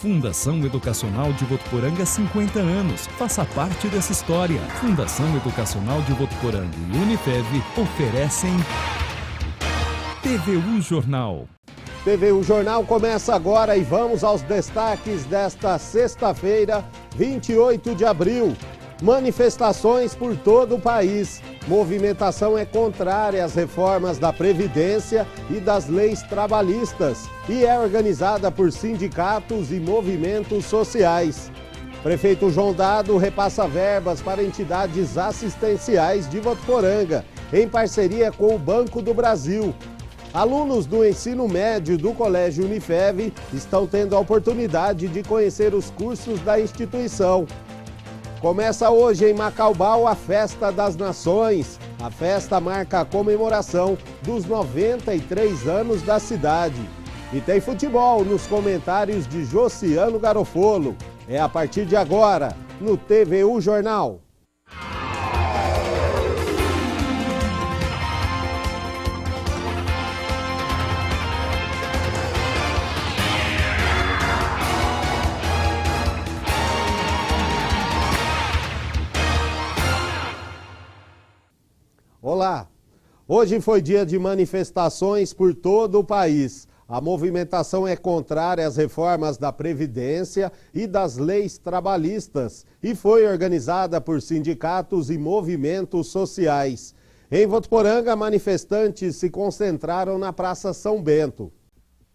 Fundação Educacional de Votuporanga, 50 anos. Faça parte dessa história. Fundação Educacional de Votuporanga e Unifev oferecem TVU Jornal. TVU Jornal começa agora e vamos aos destaques desta sexta-feira, 28 de abril. Manifestações por todo o país. Movimentação é contrária às reformas da Previdência e das leis trabalhistas e é organizada por sindicatos e movimentos sociais. Prefeito João Dado repassa verbas para entidades assistenciais de Votuporanga, em parceria com o Banco do Brasil. Alunos do ensino médio do Colégio Unifev estão tendo a oportunidade de conhecer os cursos da instituição. Começa hoje em Macaubal a Festa das Nações. A festa marca a comemoração dos 93 anos da cidade. E tem futebol nos comentários de Josiano Garofolo. É a partir de agora, no TVU Jornal. Olá! Hoje foi dia de manifestações por todo o país. A movimentação é contrária às reformas da Previdência e das leis trabalhistas e foi organizada por sindicatos e movimentos sociais. Em Votuporanga, manifestantes se concentraram na Praça São Bento.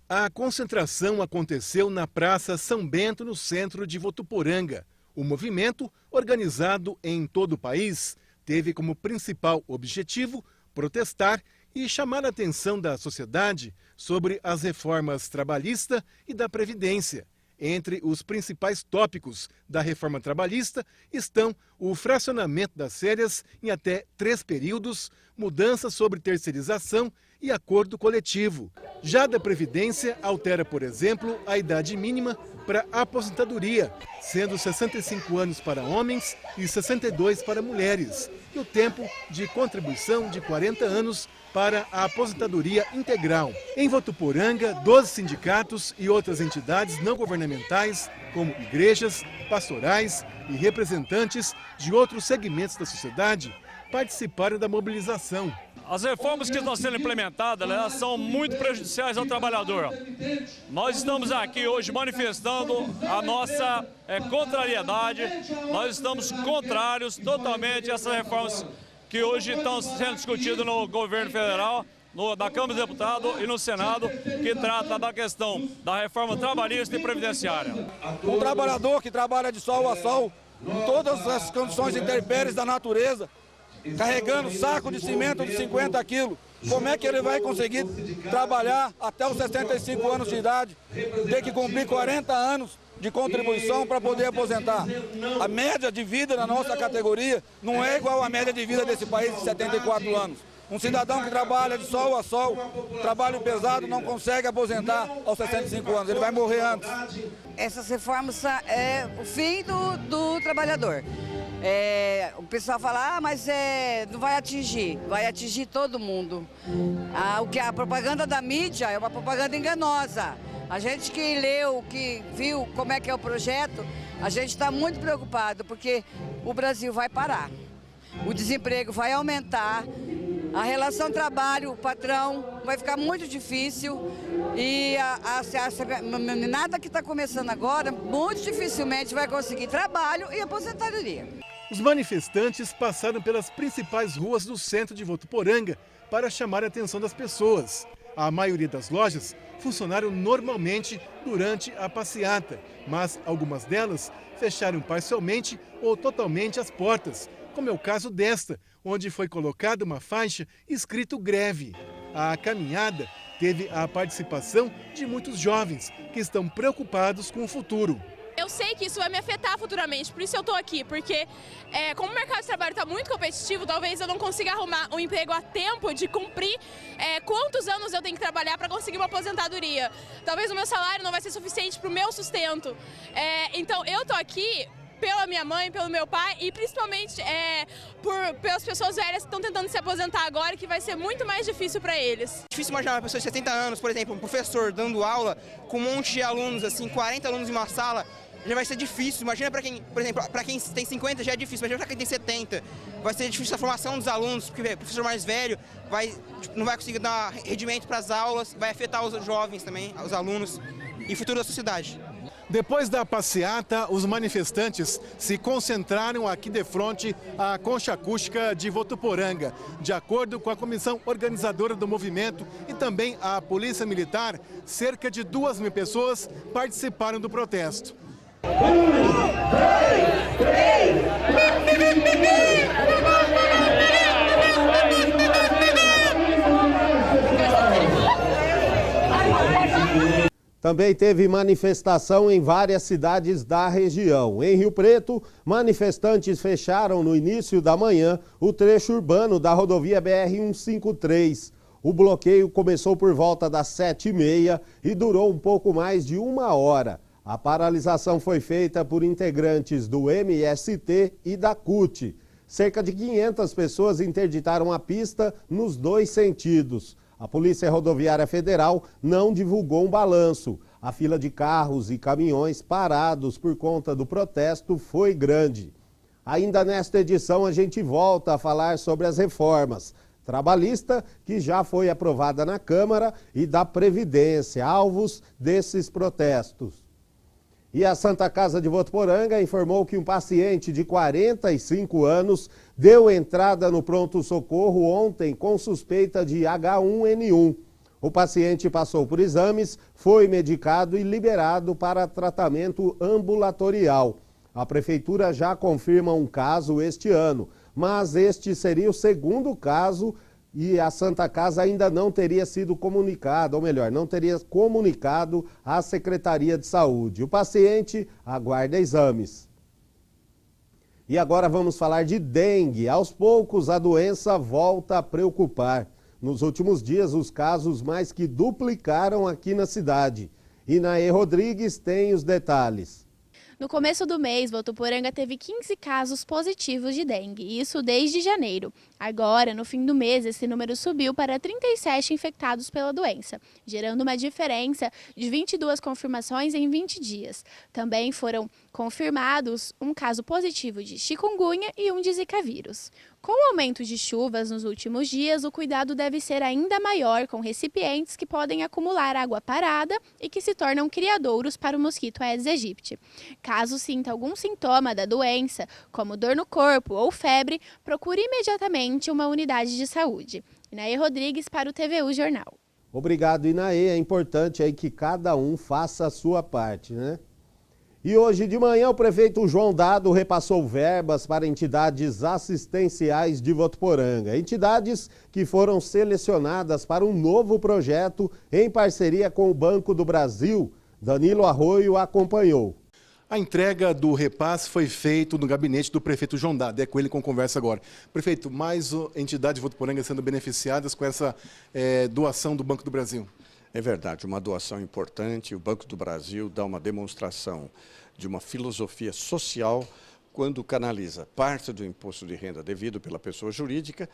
A concentração aconteceu na Praça São Bento, no centro de Votuporanga. O movimento, organizado em todo o país, teve como principal objetivo protestar e chamar a atenção da sociedade sobre as reformas trabalhista e da Previdência. Entre os principais tópicos da reforma trabalhista estão o fracionamento das férias em até 3 períodos, mudanças sobre terceirização e acordo coletivo. Já da Previdência, altera, por exemplo, a idade mínima para aposentadoria, sendo 65 anos para homens e 62 para mulheres, e o tempo de contribuição de 40 anos para a aposentadoria integral. Em Votuporanga, 12 sindicatos e outras entidades não governamentais, como igrejas, pastorais e representantes de outros segmentos da sociedade, participaram da mobilização. As reformas que estão sendo implementadas, elas são muito prejudiciais ao trabalhador. Nós estamos aqui hoje manifestando a nossa contrariedade, nós estamos contrários totalmente a essas reformas que hoje estão sendo discutidas no governo federal, na Câmara dos Deputados e no Senado, que trata da questão da reforma trabalhista e previdenciária. Um trabalhador que trabalha de sol a sol, em todas as condições intempéries da natureza, carregando saco de cimento de 50 quilos, como é que ele vai conseguir trabalhar até os 65 anos de idade, ter que cumprir 40 anos de contribuição para poder aposentar? A média de vida na nossa categoria não é igual à média de vida desse país de 74 anos. Um cidadão que trabalha de sol a sol, trabalho pesado, não consegue aposentar aos 65 anos, ele vai morrer antes. Essas reformas é o fim do trabalhador. O pessoal fala, mas não vai atingir todo mundo. A propaganda da mídia é uma propaganda enganosa. A gente que leu, que viu como é que é o projeto, a gente está muito preocupado, porque o Brasil vai parar. O desemprego vai aumentar, a relação trabalho-patrão vai ficar muito difícil e a meninada que está começando agora, muito dificilmente vai conseguir trabalho e aposentadoria. Os manifestantes passaram pelas principais ruas do centro de Votuporanga para chamar a atenção das pessoas. A maioria das lojas funcionaram normalmente durante a passeata, mas algumas delas fecharam parcialmente ou totalmente as portas, como é o caso desta, onde foi colocada uma faixa escrito greve. A caminhada teve a participação de muitos jovens que estão preocupados com o futuro. Eu sei que isso vai me afetar futuramente, por isso eu estou aqui, porque como o mercado de trabalho está muito competitivo, talvez eu não consiga arrumar um emprego a tempo de cumprir quantos anos eu tenho que trabalhar para conseguir uma aposentadoria. Talvez o meu salário não vai ser suficiente para o meu sustento. Então eu estou aqui pela minha mãe, pelo meu pai e principalmente pelas pessoas velhas que estão tentando se aposentar agora, que vai ser muito mais difícil para eles. É difícil imaginar uma pessoa de 70 anos, por exemplo, um professor dando aula com um monte de alunos, assim, 40 alunos em uma sala, já vai ser difícil. Imagina para quem, por exemplo, para quem tem 50 já é difícil, imagina para quem tem 70. Vai ser difícil a formação dos alunos, porque o professor mais velho não vai conseguir dar rendimento para as aulas, vai afetar os jovens também, os alunos e o futuro da sociedade. Depois da passeata, os manifestantes se concentraram aqui de frente à Concha Acústica de Votuporanga. De acordo com a comissão organizadora do movimento e também a Polícia Militar, cerca de 2.000 pessoas participaram do protesto. Também teve manifestação em várias cidades da região. Em Rio Preto, manifestantes fecharam no início da manhã o trecho urbano da rodovia BR-153. O bloqueio começou por volta das 7h30 e durou um pouco mais de 1 hora. A paralisação foi feita por integrantes do MST e da CUT. Cerca de 500 pessoas interditaram a pista nos 2 sentidos. A Polícia Rodoviária Federal não divulgou um balanço. A fila de carros e caminhões parados por conta do protesto foi grande. Ainda nesta edição a gente volta a falar sobre as reformas trabalhista, que já foi aprovada na Câmara, e da Previdência, alvos desses protestos. E a Santa Casa de Votuporanga informou que um paciente de 45 anos deu entrada no pronto-socorro ontem com suspeita de H1N1. O paciente passou por exames, foi medicado e liberado para tratamento ambulatorial. A Prefeitura já confirma um caso este ano, mas este seria o 2º caso e a Santa Casa ainda não teria sido comunicado, ou melhor, não teria comunicado à Secretaria de Saúde. O paciente aguarda exames. E agora vamos falar de dengue. Aos poucos, a doença volta a preocupar. Nos últimos dias, os casos mais que duplicaram aqui na cidade. Inaê Rodrigues tem os detalhes. No começo do mês, Votuporanga teve 15 casos positivos de dengue, isso desde janeiro. Agora, no fim do mês, esse número subiu para 37 infectados pela doença, gerando uma diferença de 22 confirmações em 20 dias. Também foram confirmados um caso positivo de chikungunya e um de zika vírus. Com o aumento de chuvas nos últimos dias, o cuidado deve ser ainda maior com recipientes que podem acumular água parada e que se tornam criadouros para o mosquito Aedes aegypti. Caso sinta algum sintoma da doença, como dor no corpo ou febre, procure imediatamente uma unidade de saúde. Inaê Rodrigues para o TVU Jornal. Obrigado, Inaê. É importante aí que cada um faça a sua parte, né? E hoje de manhã o prefeito João Dado repassou verbas para entidades assistenciais de Votuporanga. Entidades que foram selecionadas para um novo projeto em parceria com o Banco do Brasil. Danilo Arroio acompanhou. A entrega do repasse foi feita no gabinete do prefeito João Dado. É com ele com conversa agora. Prefeito, mais entidades de Votuporanga sendo beneficiadas com essa doação do Banco do Brasil? É verdade, uma doação importante. O Banco do Brasil dá uma demonstração de uma filosofia social quando canaliza parte do imposto de renda devido pela pessoa jurídica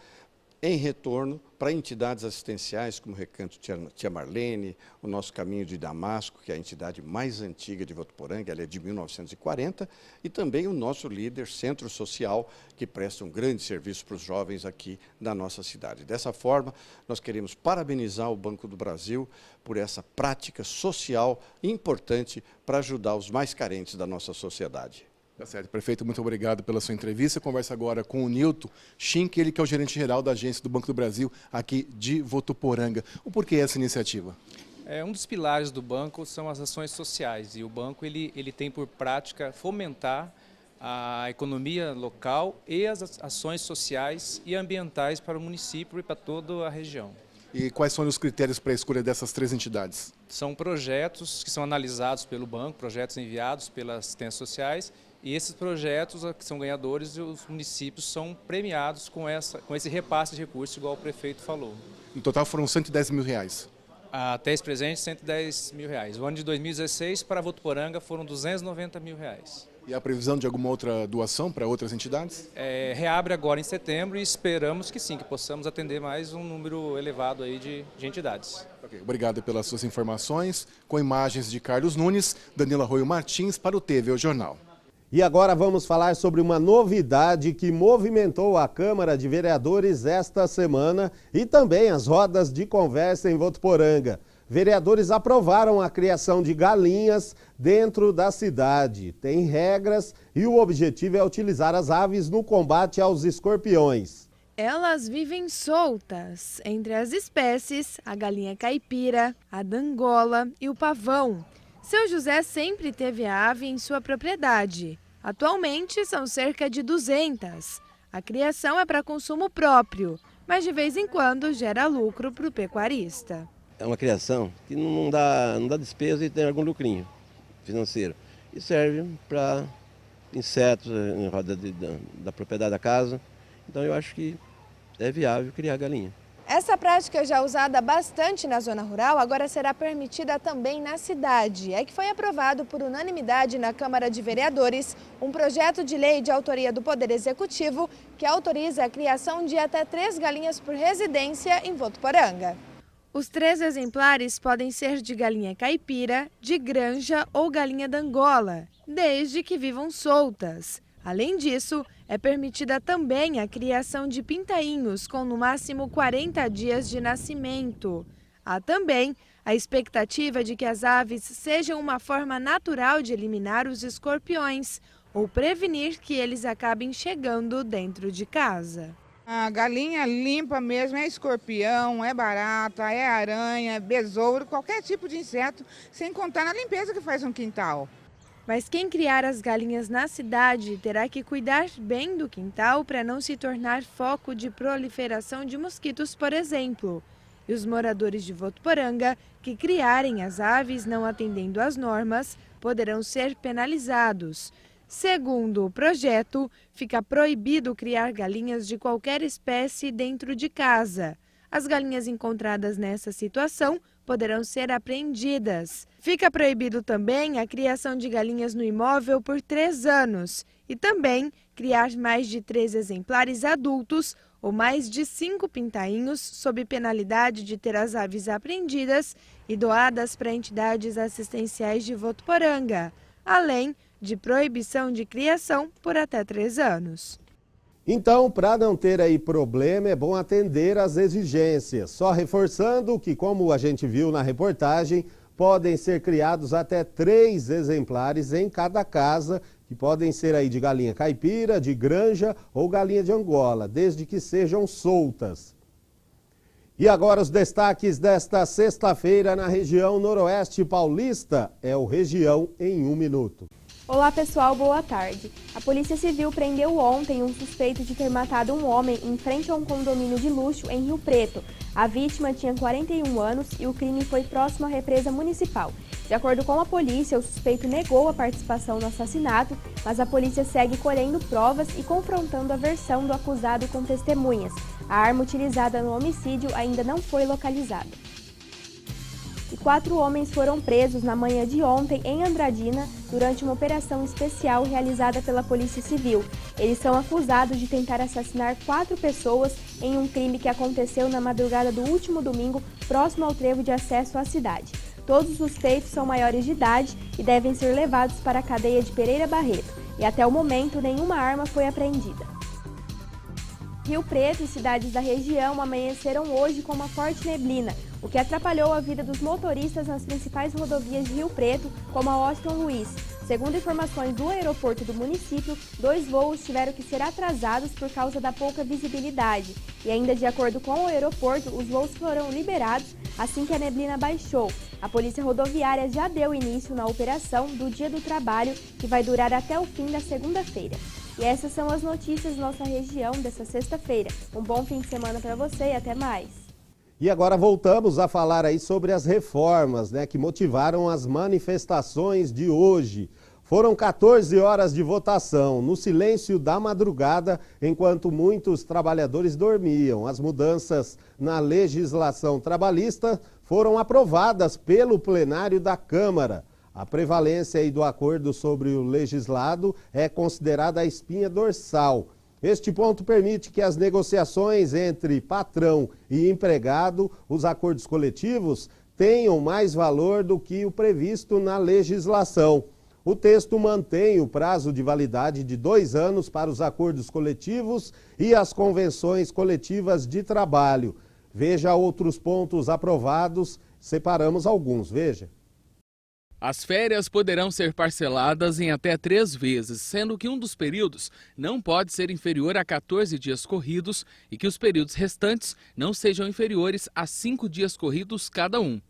em retorno para entidades assistenciais como o Recanto Tia Marlene, o Nosso Caminho de Damasco, que é a entidade mais antiga de Votuporanga, ela é de 1940, e também o nosso líder Centro Social, que presta um grande serviço para os jovens aqui da nossa cidade. Dessa forma, nós queremos parabenizar o Banco do Brasil por essa prática social importante para ajudar os mais carentes da nossa sociedade. Tá certo. Prefeito, muito obrigado pela sua entrevista. Conversa agora com o Nilton Schink, ele que é o gerente-geral da agência do Banco do Brasil aqui de Votuporanga. O porquê essa iniciativa? Um dos pilares do banco são as ações sociais e o banco ele tem por prática fomentar a economia local e as ações sociais e ambientais para o município e para toda a região. E quais são os critérios para a escolha dessas 3 entidades? São projetos que são analisados pelo banco, projetos enviados pelas assistências sociais. E esses projetos que são ganhadores, os municípios são premiados com esse repasse de recursos, igual o prefeito falou. No total foram R$110 mil. Até esse presente, R$110 mil. O ano de 2016 para Votuporanga foram R$290 mil. E a previsão de alguma outra doação para outras entidades? Reabre agora em setembro e esperamos que sim, que possamos atender mais um número elevado aí de entidades. Okay, obrigado pelas suas informações. Com imagens de Carlos Nunes, Danilo Arroio Martins para o TV Jornal. E agora vamos falar sobre uma novidade que movimentou a Câmara de Vereadores esta semana e também as rodas de conversa em Votuporanga. Vereadores aprovaram a criação de galinhas dentro da cidade. Tem regras e o objetivo é utilizar as aves no combate aos escorpiões. Elas vivem soltas entre as espécies, a galinha caipira, a dangola e o pavão. Seu José sempre teve a ave em sua propriedade. Atualmente são cerca de 200. A criação é para consumo próprio, mas de vez em quando gera lucro para o pecuarista. É uma criação que não dá despesa e tem algum lucrinho financeiro. E serve para insetos em roda da propriedade da casa. Então eu acho que é viável criar galinha. Essa prática, já usada bastante na zona rural, agora será permitida também na cidade. É que foi aprovado por unanimidade na Câmara de Vereadores um projeto de lei de autoria do Poder Executivo que autoriza a criação de até 3 galinhas por residência em Votuporanga. Os 3 exemplares podem ser de galinha caipira, de granja ou galinha dangola, desde que vivam soltas. Além disso, é permitida também a criação de pintainhos com no máximo 40 dias de nascimento. Há também a expectativa de que as aves sejam uma forma natural de eliminar os escorpiões ou prevenir que eles acabem chegando dentro de casa. A galinha limpa mesmo, é escorpião, é barata, é aranha, besouro, qualquer tipo de inseto, sem contar na limpeza que faz um quintal. Mas quem criar as galinhas na cidade terá que cuidar bem do quintal para não se tornar foco de proliferação de mosquitos, por exemplo. E os moradores de Votuporanga que criarem as aves não atendendo às normas poderão ser penalizados. Segundo o projeto, fica proibido criar galinhas de qualquer espécie dentro de casa. As galinhas encontradas nessa situação poderão ser apreendidas. Fica proibido também a criação de galinhas no imóvel por 3 anos e também criar mais de 3 exemplares adultos ou mais de 5 pintainhos, sob penalidade de ter as aves apreendidas e doadas para entidades assistenciais de Votuporanga, além de proibição de criação por até 3 anos. Então, para não ter aí problema, é bom atender às exigências. Só reforçando que, como a gente viu na reportagem, podem ser criados até 3 exemplares em cada casa, que podem ser aí de galinha caipira, de granja ou galinha de Angola, desde que sejam soltas. E agora os destaques desta sexta-feira na região noroeste paulista. É o Região em 1 minuto. Olá pessoal, boa tarde. A Polícia Civil prendeu ontem um suspeito de ter matado um homem em frente a um condomínio de luxo em Rio Preto. A vítima tinha 41 anos e o crime foi próximo à represa municipal. De acordo com a polícia, o suspeito negou a participação no assassinato, mas a polícia segue colhendo provas e confrontando a versão do acusado com testemunhas. A arma utilizada no homicídio ainda não foi localizada. E 4 homens foram presos na manhã de ontem em Andradina durante uma operação especial realizada pela Polícia Civil. Eles são acusados de tentar assassinar 4 pessoas em um crime que aconteceu na madrugada do último domingo, próximo ao trevo de acesso à cidade. Todos os suspeitos são maiores de idade e devem ser levados para a cadeia de Pereira Barreto. E até o momento, nenhuma arma foi apreendida. Rio Preto e cidades da região amanheceram hoje com uma forte neblina, o que atrapalhou a vida dos motoristas nas principais rodovias de Rio Preto, como a Washington Luiz. Segundo informações do aeroporto do município, 2 voos tiveram que ser atrasados por causa da pouca visibilidade. E ainda de acordo com o aeroporto, os voos foram liberados assim que a neblina baixou. A Polícia Rodoviária já deu início na operação do Dia do Trabalho, que vai durar até o fim da segunda-feira. E essas são as notícias da nossa região desta sexta-feira. Um bom fim de semana para você e até mais. E agora voltamos a falar aí sobre as reformas, que motivaram as manifestações de hoje. Foram 14 horas de votação, no silêncio da madrugada, enquanto muitos trabalhadores dormiam. As mudanças na legislação trabalhista foram aprovadas pelo plenário da Câmara. A prevalência do acordo sobre o legislado é considerada a espinha dorsal. Este ponto permite que as negociações entre patrão e empregado, os acordos coletivos, tenham mais valor do que o previsto na legislação. O texto mantém o prazo de validade de 2 anos para os acordos coletivos e as convenções coletivas de trabalho. Veja outros pontos aprovados, separamos alguns, veja. As férias poderão ser parceladas em até 3 vezes, sendo que um dos períodos não pode ser inferior a 14 dias corridos e que os períodos restantes não sejam inferiores a 5 dias corridos cada um.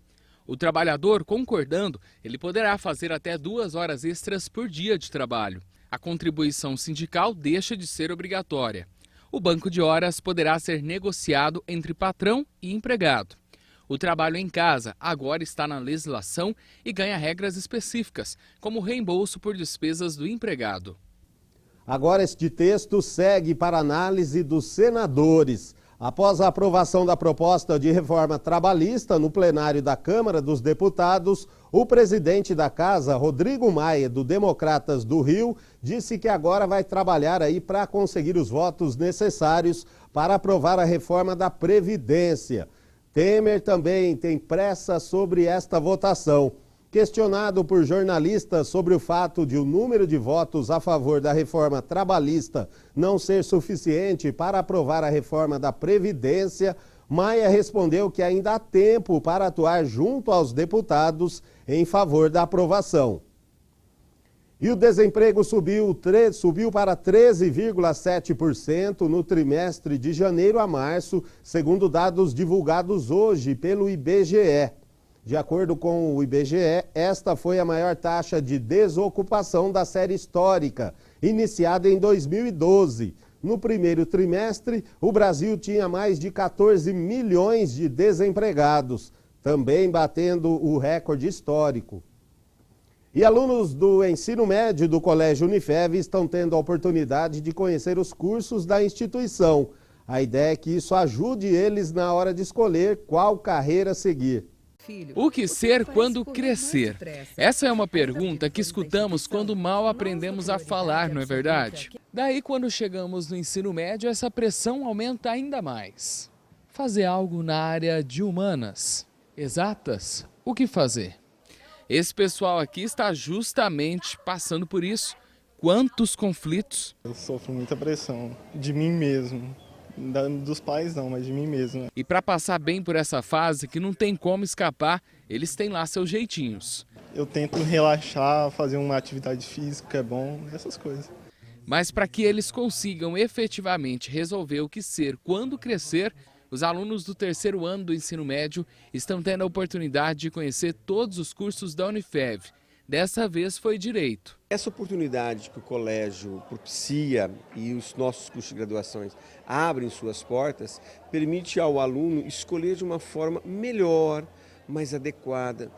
O trabalhador, concordando, ele poderá fazer até 2 horas extras por dia de trabalho. A contribuição sindical deixa de ser obrigatória. O banco de horas poderá ser negociado entre patrão e empregado. O trabalho em casa agora está na legislação e ganha regras específicas, como o reembolso por despesas do empregado. Agora este texto segue para análise dos senadores. Após a aprovação da proposta de reforma trabalhista no plenário da Câmara dos Deputados, o presidente da Casa, Rodrigo Maia, do Democratas do Rio, disse que agora vai trabalhar aí para conseguir os votos necessários para aprovar a reforma da Previdência. Temer também tem pressa sobre esta votação. Questionado por jornalistas sobre o fato de o número de votos a favor da reforma trabalhista não ser suficiente para aprovar a reforma da Previdência, Maia respondeu que ainda há tempo para atuar junto aos deputados em favor da aprovação. E o desemprego subiu para 13,7% no trimestre de janeiro a março, segundo dados divulgados hoje pelo IBGE. De acordo com o IBGE, esta foi a maior taxa de desocupação da série histórica, iniciada em 2012. No primeiro trimestre, o Brasil tinha mais de 14 milhões de desempregados, também batendo o recorde histórico. E alunos do ensino médio do Colégio Unifev estão tendo a oportunidade de conhecer os cursos da instituição. A ideia é que isso ajude eles na hora de escolher qual carreira seguir. O que ser quando crescer? Essa é uma pergunta que escutamos quando mal aprendemos a falar, não é verdade? Daí, quando chegamos no ensino médio, essa pressão aumenta ainda mais. Fazer algo na área de humanas, exatas, o que fazer? Esse pessoal aqui está justamente passando por isso. Quantos conflitos? Eu sofro muita pressão de mim mesmo. Dos pais não, mas de mim mesmo. E para passar bem por essa fase que não tem como escapar, eles têm lá seus jeitinhos. Eu tento relaxar, fazer uma atividade física, é bom, essas coisas. Mas para que eles consigam efetivamente resolver o que ser quando crescer, os alunos do 3º ano do ensino médio estão tendo a oportunidade de conhecer todos os cursos da Unifev. Dessa vez foi Direito. Essa oportunidade que o colégio propicia e os nossos cursos de graduações abrem suas portas, permite ao aluno escolher de uma forma melhor, mais adequada,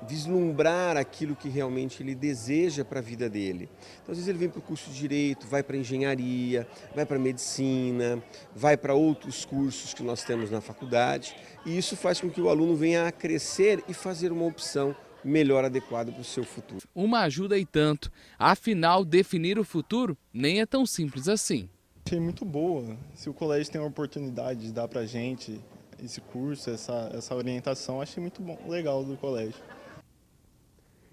vislumbrar aquilo que realmente ele deseja para a vida dele. Então, às vezes ele vem para o curso de Direito, vai para Engenharia, vai para Medicina, vai para outros cursos que nós temos na faculdade, e isso faz com que o aluno venha a crescer e fazer uma opção melhor adequada para o seu futuro. Uma ajuda e tanto. Afinal, definir o futuro nem é tão simples assim. Achei muito boa. Se o colégio tem a oportunidade de dar para a gente esse curso, essa orientação, achei muito bom, legal do colégio.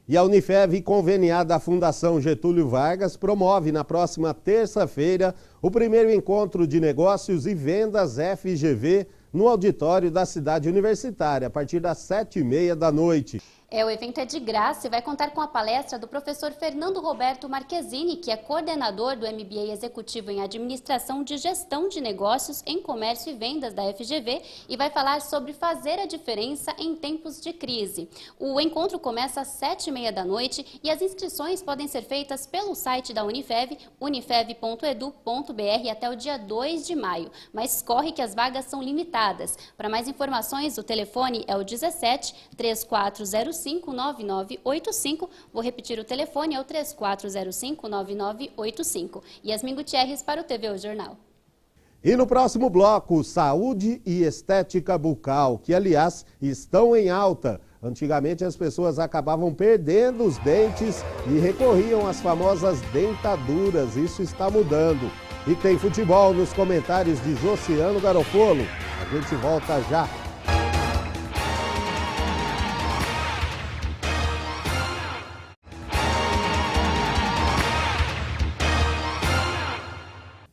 E a Unifev, conveniada à Fundação Getúlio Vargas, promove na próxima terça-feira o primeiro encontro de negócios e vendas FGV no auditório da cidade universitária, a partir das 7h30 da noite. O evento é de graça e vai contar com a palestra do professor Fernando Roberto Marquezini, que é coordenador do MBA Executivo em Administração de Gestão de Negócios em Comércio e Vendas da FGV e vai falar sobre fazer a diferença em tempos de crise. O encontro começa às 7h30 da noite e as inscrições podem ser feitas pelo site da Unifev, unifev.edu.br até o dia 2 de maio, mas corre que as vagas são limitadas. Para mais informações, o telefone é o 17 3405 9985. Vou repetir o telefone, é o 3405 9985. Yasmin Gutierrez para o TV O Jornal. E no próximo bloco, saúde e estética bucal, que aliás estão em alta. Antigamente as pessoas acabavam perdendo os dentes e recorriam às famosas dentaduras. Isso está mudando. E tem futebol nos comentários de Josiano Garofolo. A gente volta já.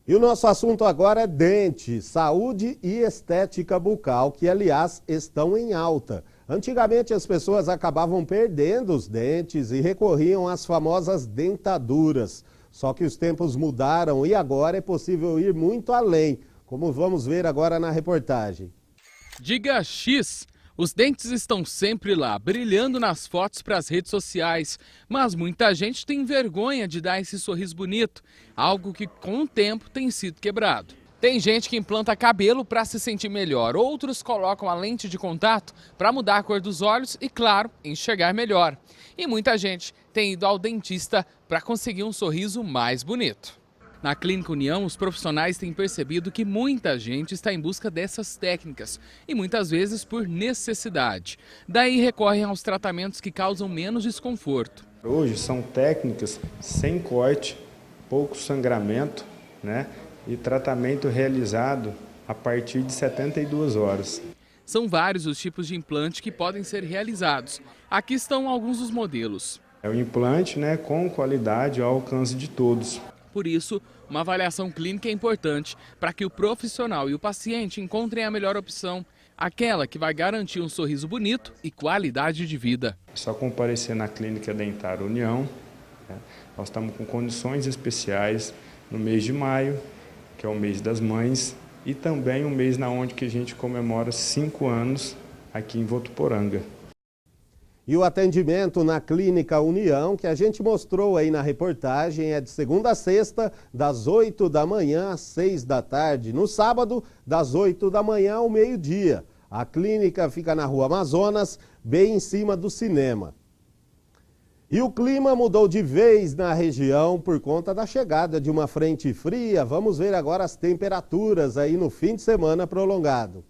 E o nosso assunto agora é dente, saúde e estética bucal, que aliás estão em alta. Antigamente as pessoas acabavam perdendo os dentes e recorriam às famosas dentaduras. Só que os tempos mudaram e agora é possível ir muito além, como vamos ver agora na reportagem. Diga X! Os dentes estão sempre lá, brilhando nas fotos para as redes sociais. Mas muita gente tem vergonha de dar esse sorriso bonito, algo que com o tempo tem sido quebrado. Tem gente que implanta cabelo para se sentir melhor, outros colocam a lente de contato para mudar a cor dos olhos e, claro, enxergar melhor. E muita gente tem ido ao dentista para conseguir um sorriso mais bonito. Na Clínica União, os profissionais têm percebido que muita gente está em busca dessas técnicas e muitas vezes por necessidade. Daí recorrem aos tratamentos que causam menos desconforto. Hoje são técnicas sem corte, pouco sangramento, né? E tratamento realizado a partir de 72 horas. São vários os tipos de implante que podem ser realizados. Aqui estão alguns dos modelos. É o implante, né, com qualidade ao alcance de todos. Por isso, uma avaliação clínica é importante para que o profissional e o paciente encontrem a melhor opção, aquela que vai garantir um sorriso bonito e qualidade de vida. É só comparecer na Clínica Dentária União, né? Nós estamos com condições especiais no mês de maio, que é o mês das mães, e também um mês onde que a gente comemora 5 anos aqui em Votuporanga. E o atendimento na Clínica União, que a gente mostrou aí na reportagem, é de segunda a sexta, das 8 da manhã às 6 da tarde. No sábado, das 8 da manhã ao meio-dia. A clínica fica na Rua Amazonas, bem em cima do cinema. E o clima mudou de vez na região por conta da chegada de uma frente fria. Vamos ver agora as temperaturas aí no fim de semana prolongado.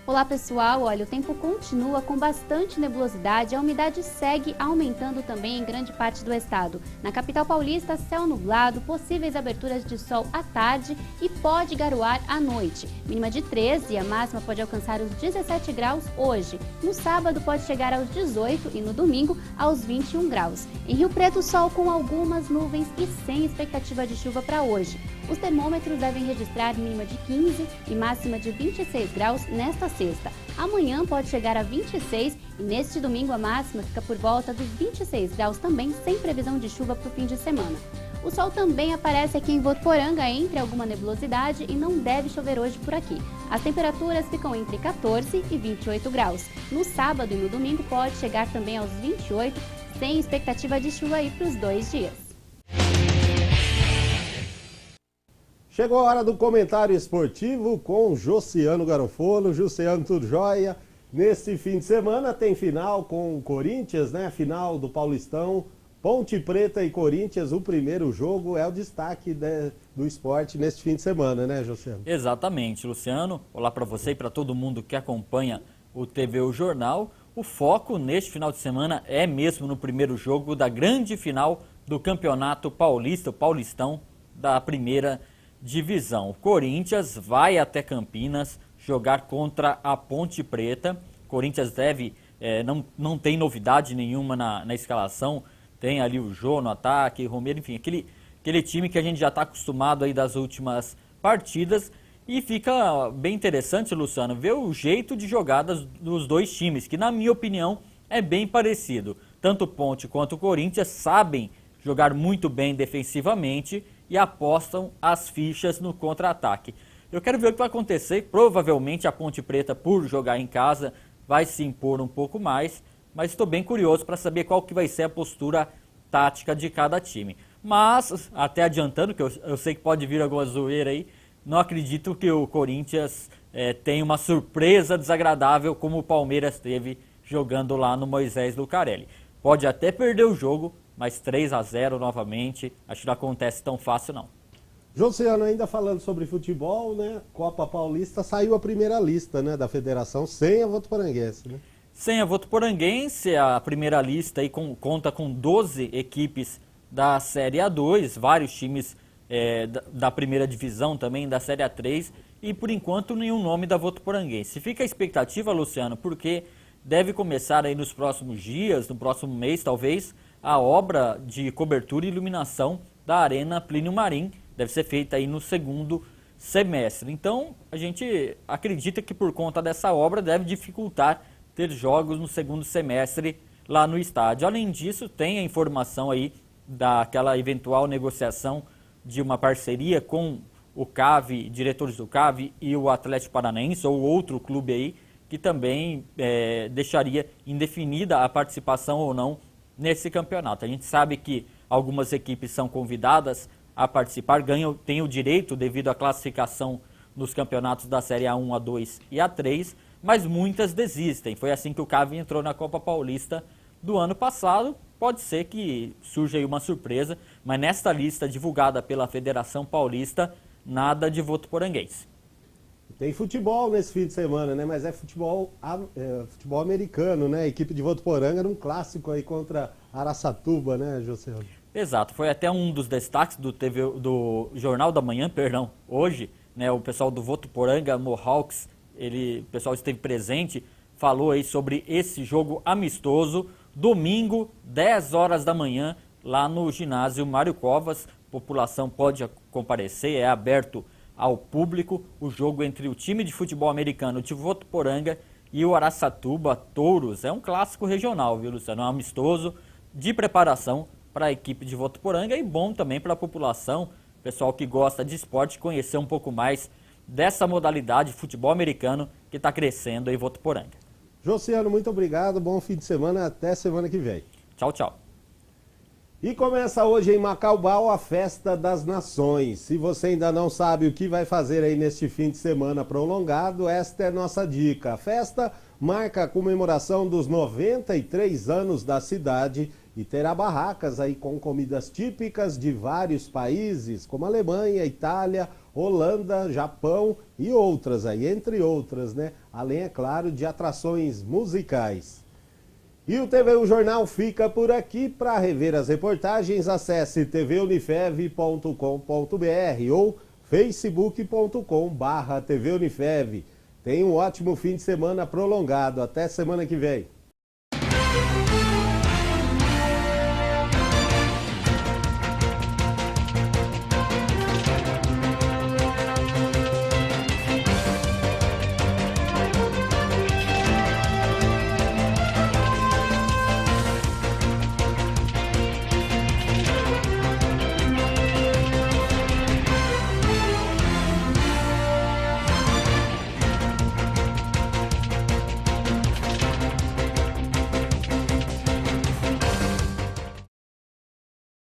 Olá pessoal, olha, o tempo continua com bastante nebulosidade, a umidade segue aumentando também em grande parte do estado. Na capital paulista, céu nublado, possíveis aberturas de sol à tarde e pode garoar à noite. Mínima de 13 e a máxima pode alcançar os 17 graus hoje. No sábado pode chegar aos 18 e no domingo aos 21 graus. Em Rio Preto, sol com algumas nuvens e sem expectativa de chuva para hoje. Os termômetros devem registrar mínima de 15 e máxima de 26 graus nesta sexta. Amanhã pode chegar a 26 e neste domingo a máxima fica por volta dos 26 graus também, sem previsão de chuva para o fim de semana. O sol também aparece aqui em Votuporanga entre alguma nebulosidade e não deve chover hoje por aqui. As temperaturas ficam entre 14 e 28 graus. No sábado e no domingo pode chegar também aos 28, sem expectativa de chuva aí para os 2 dias. Chegou a hora do comentário esportivo com Josiano Garofolo. Josiano, tudo jóia? Nesse fim de semana tem final com o Corinthians, né? Final do Paulistão, Ponte Preta e Corinthians. O primeiro jogo é o destaque do esporte neste fim de semana, né, Josiano? Exatamente, Luciano. Olá para você e para todo mundo que acompanha o TV O Jornal. O foco neste final de semana é mesmo no primeiro jogo da grande final do Campeonato Paulista, o Paulistão da primeira divisão. O Corinthians vai até Campinas jogar contra a Ponte Preta. O Corinthians não tem novidade nenhuma na escalação. Tem ali o Jô no ataque, Romero, enfim, aquele time que a gente já está acostumado aí das últimas partidas. E fica bem interessante, Luciano, ver o jeito de jogadas dos dois times, que na minha opinião é bem parecido. Tanto o Ponte quanto o Corinthians sabem jogar muito bem defensivamente e apostam as fichas no contra-ataque. Eu quero ver o que vai acontecer. Provavelmente a Ponte Preta, por jogar em casa, vai se impor um pouco mais, mas estou bem curioso para saber qual que vai ser a postura tática de cada time. Mas, até adiantando, que eu sei que pode vir alguma zoeira aí, não acredito que o Corinthians tenha uma surpresa desagradável como o Palmeiras teve jogando lá no Moisés Lucarelli. Pode até perder o jogo, mas 3-0 novamente, acho que não acontece tão fácil não. Josiano, ainda falando sobre futebol, né? Copa Paulista, saiu a primeira lista, né, da federação sem a Votuporanguense, né? Sem a Votuporanguense, a primeira lista aí conta com 12 equipes da Série A2, vários times da primeira divisão também, da Série A3, e por enquanto nenhum nome da Votuporanguense. Fica a expectativa, Luciano, porque deve começar aí nos próximos dias, no próximo mês talvez, a obra de cobertura e iluminação da Arena Plínio Marim, deve ser feita aí no segundo semestre. Então, a gente acredita que por conta dessa obra deve dificultar ter jogos no segundo semestre lá no estádio. Além disso, tem a informação aí daquela eventual negociação de uma parceria com o CAV, diretores do CAV e o Atlético Paranaense ou outro clube aí, que também deixaria indefinida a participação ou não nesse campeonato. A gente sabe que algumas equipes são convidadas a participar, têm o direito devido à classificação nos campeonatos da Série A1, A2 e A3, mas muitas desistem. Foi assim que o CAV entrou na Copa Paulista do ano passado. Pode ser que surja aí uma surpresa, mas nesta lista divulgada pela Federação Paulista, nada de Votuporanguense. Tem futebol nesse fim de semana, né? Mas é futebol americano, né? A equipe de Votuporanga era um clássico aí contra Araçatuba, né, José? Exato, foi até um dos destaques do Jornal da Manhã, hoje, né? O pessoal do Votuporanga Mohawks, o pessoal esteve presente, falou aí sobre esse jogo amistoso, domingo, 10 horas da manhã, lá no ginásio Mário Covas. A população pode comparecer, é aberto ao público, o jogo entre o time de futebol americano de Votuporanga e o Araçatuba Touros. É um clássico regional, viu, Luciano? É um amistoso de preparação para a equipe de Votuporanga e bom também para a população, pessoal que gosta de esporte, conhecer um pouco mais dessa modalidade de futebol americano que está crescendo em Votuporanga. Josiano, muito obrigado, bom fim de semana, até semana que vem. Tchau, tchau. E começa hoje em Macaubal a Festa das Nações. Se você ainda não sabe o que vai fazer aí neste fim de semana prolongado, esta é nossa dica. A festa marca a comemoração dos 93 anos da cidade e terá barracas aí com comidas típicas de vários países, como Alemanha, Itália, Holanda, Japão e outras aí, entre outras, né? Além, é claro, de atrações musicais. E o TVU Jornal fica por aqui. Para rever as reportagens, acesse tvunifev.com.br ou facebook.com/tvunifev. Tenha um ótimo fim de semana prolongado. Até semana que vem.